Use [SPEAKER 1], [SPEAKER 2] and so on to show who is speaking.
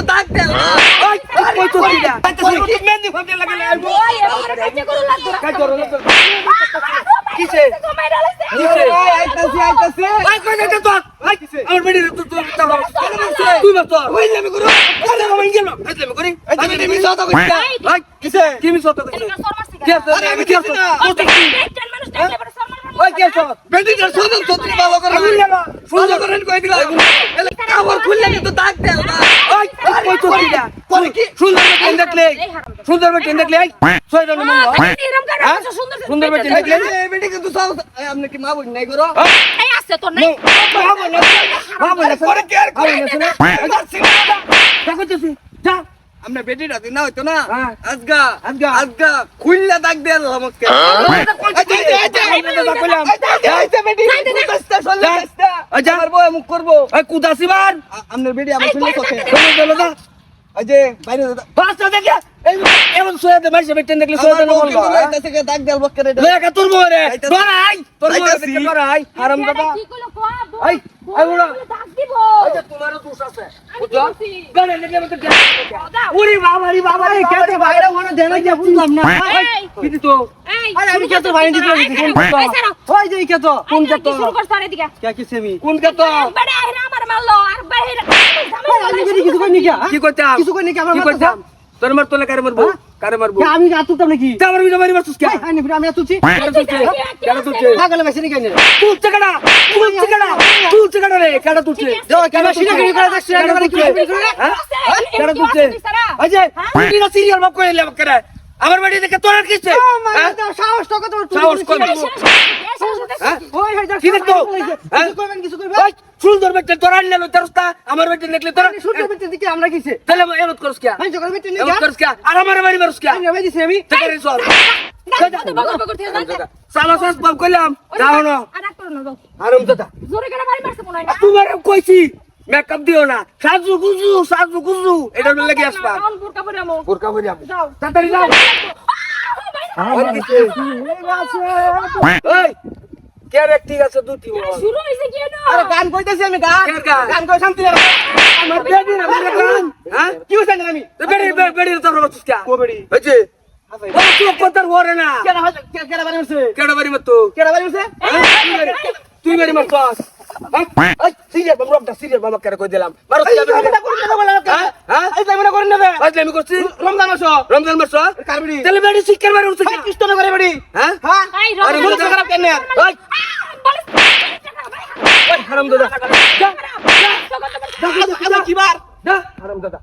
[SPEAKER 1] তো দাগ দে ওই কই তো দিলা কি মেহেন্দি ফাটে লাগে
[SPEAKER 2] ওই এবারে কাছে করু লাগতো
[SPEAKER 1] কাই করো কিসে কিসে আইতাছি আই কই যাইতে তো আই কিসে আমার বেডি তো তুই বাস ওই আমি করু আরে আমি গেল আমি করি আমি মিস হতো কই আই কিসে কি মিস হতো কই কি আছে আমি কি আছে
[SPEAKER 2] একটা মানুষ দেখলে পরে সম্মান
[SPEAKER 1] ওই কি আছে বেডি তো সুন্দর সত্যি ভালো করে সুন্দর করে কই দিলা এলে কাপড় খুললে তো দাগ দে ওই কই তো দিলা পরে কি সুন্দর বেডি দেখলে সুন্দর বেডি দেখলে ছয়জন মন
[SPEAKER 2] এরকম করে সুন্দর
[SPEAKER 1] সুন্দর বেডি দেখলে বেডি কিন্তু সব আপনি কি মা বই নাই করো
[SPEAKER 2] এই আছে তো নাই
[SPEAKER 1] বাবা না করে কি আর কই না দেখো তো যা আমরা বেডি রাতে না হইতো না আজগা খুললা দাগ দে আমাকে আমার বউ মুখ করবো কুদাসি মার আপনার বেডি আমার শুনলে চোখে এই যে বাইরে বাসটা দেখে এমন সোয়াদে মাইছে বেটেন দেখলে সোয়াদে না বলবা এটা থেকে দাগ দেল বক্করে লেখা তোর বরে ধরাই তোর বরে থেকে ধরাই হারাম দাদা
[SPEAKER 2] কি কইলো কো
[SPEAKER 1] এই আইওড়া
[SPEAKER 2] দাগ দিব
[SPEAKER 1] আচ্ছা তোমারও দোষ আছে বুঝছো গানে লেগে মত ওরে বাবা রে কেতে বাইরে ওনা দেনা কি বুঝলাম না কি তো আরে আমি কেতে বাইরে দিতে ওই যে কে তো কোন কে তো
[SPEAKER 2] শুরু করছ এদিকে
[SPEAKER 1] কে কি সেমি কোন কে তো
[SPEAKER 2] বড় আহরা আমার মারলো আর বাহিরে
[SPEAKER 1] আমি কিছু কই নি কি কইতাম কিছু কই নি কি আমার কইতাম তোর মার তোলে কারে মারবো
[SPEAKER 3] আমি আতুতাম নাকি
[SPEAKER 1] আমার বিনা মারি মারছস কে
[SPEAKER 3] আই নি আমি আতুছি
[SPEAKER 1] কেন তুলছে
[SPEAKER 3] পাগল মেশে নি কেন
[SPEAKER 1] তুলছে কেডা রে কেডা তুলছে
[SPEAKER 3] যাও কেন সিনা কি করে দেখছ
[SPEAKER 1] কেডা তুলছে কেডা তুলছে এই যে তুই সিরিয়াল বাপ কইলে করে আমার বাড়ি দেখে তোর আর কিছে
[SPEAKER 3] সাহস তো কত
[SPEAKER 1] সাহস কর
[SPEAKER 3] ওই হাজার
[SPEAKER 1] কি দেখতো
[SPEAKER 3] কিছু কইবেন কিছু কইবেন
[SPEAKER 1] ওই সুন্দর বেটে তোর আনলে লো তোরস্তা আমার বেটে দেখলে তোর
[SPEAKER 3] সুন্দর বেটে দিকে আমরা কিছে
[SPEAKER 1] তাহলে এরত করস কি
[SPEAKER 3] আমি জগর বেটে নি
[SPEAKER 1] এরত করস কি আর আমার বাড়ি মারস কি
[SPEAKER 3] আমি ভাই দিছি আমি
[SPEAKER 1] তাকে সর
[SPEAKER 2] বগল বগল থেকে জানতে
[SPEAKER 1] সালাসাস বাপ কইলাম যাও না
[SPEAKER 2] আর এক করো না যাও
[SPEAKER 1] আরাম দাদা
[SPEAKER 2] জোরে করে বাড়ি মারছে মনে হয় না
[SPEAKER 1] তোমার কইছি মেকআপ দিও না সাজু গুজু এটা লাগি আসবা
[SPEAKER 2] কোন বুরকা পরে আমো
[SPEAKER 1] বোরকা পরে আমি
[SPEAKER 2] যাও
[SPEAKER 1] তাড়াতাড়ি যাও আর কিছে এই কে রে ঠিক আছে দুটি
[SPEAKER 2] শুরু হইছে কি না
[SPEAKER 3] আরে গান কইতেছি আমি গান গান কই শান্তি
[SPEAKER 1] আমার বেডি না আমার গান হ্যাঁ
[SPEAKER 3] কি হইছে না আমি
[SPEAKER 1] বেডি তো রবছ কি
[SPEAKER 3] কো বেডি
[SPEAKER 1] হইছে ও তুই পতার ওরে না
[SPEAKER 3] কেডা বাড়ি মরছে
[SPEAKER 1] কেডা বাড়ি মত তো
[SPEAKER 3] কেডা বাড়ি মরছে
[SPEAKER 1] তুই বাড়ি মরছস এই সিরিয়াল বাবা করে কই দিলাম মারো
[SPEAKER 3] এই জায়গাটা করে দেব বলে
[SPEAKER 1] হ্যাঁ
[SPEAKER 3] এই জায়গাটা করে নেবে
[SPEAKER 1] আমি করছি
[SPEAKER 3] রমজান মাস
[SPEAKER 1] রমজান মাস
[SPEAKER 3] কারবি
[SPEAKER 1] তাহলে বেডি শিক্ষার বাড়ি উঠছে
[SPEAKER 3] ভাই কৃষ্ণ করে বেডি
[SPEAKER 1] হ্যাঁ
[SPEAKER 3] হ্যাঁ
[SPEAKER 2] এই
[SPEAKER 1] আরে
[SPEAKER 2] রমজান
[SPEAKER 1] মন খারাপ কেন ওই হারাম দাদা
[SPEAKER 3] দাদা কিবার
[SPEAKER 1] হারাম দাদা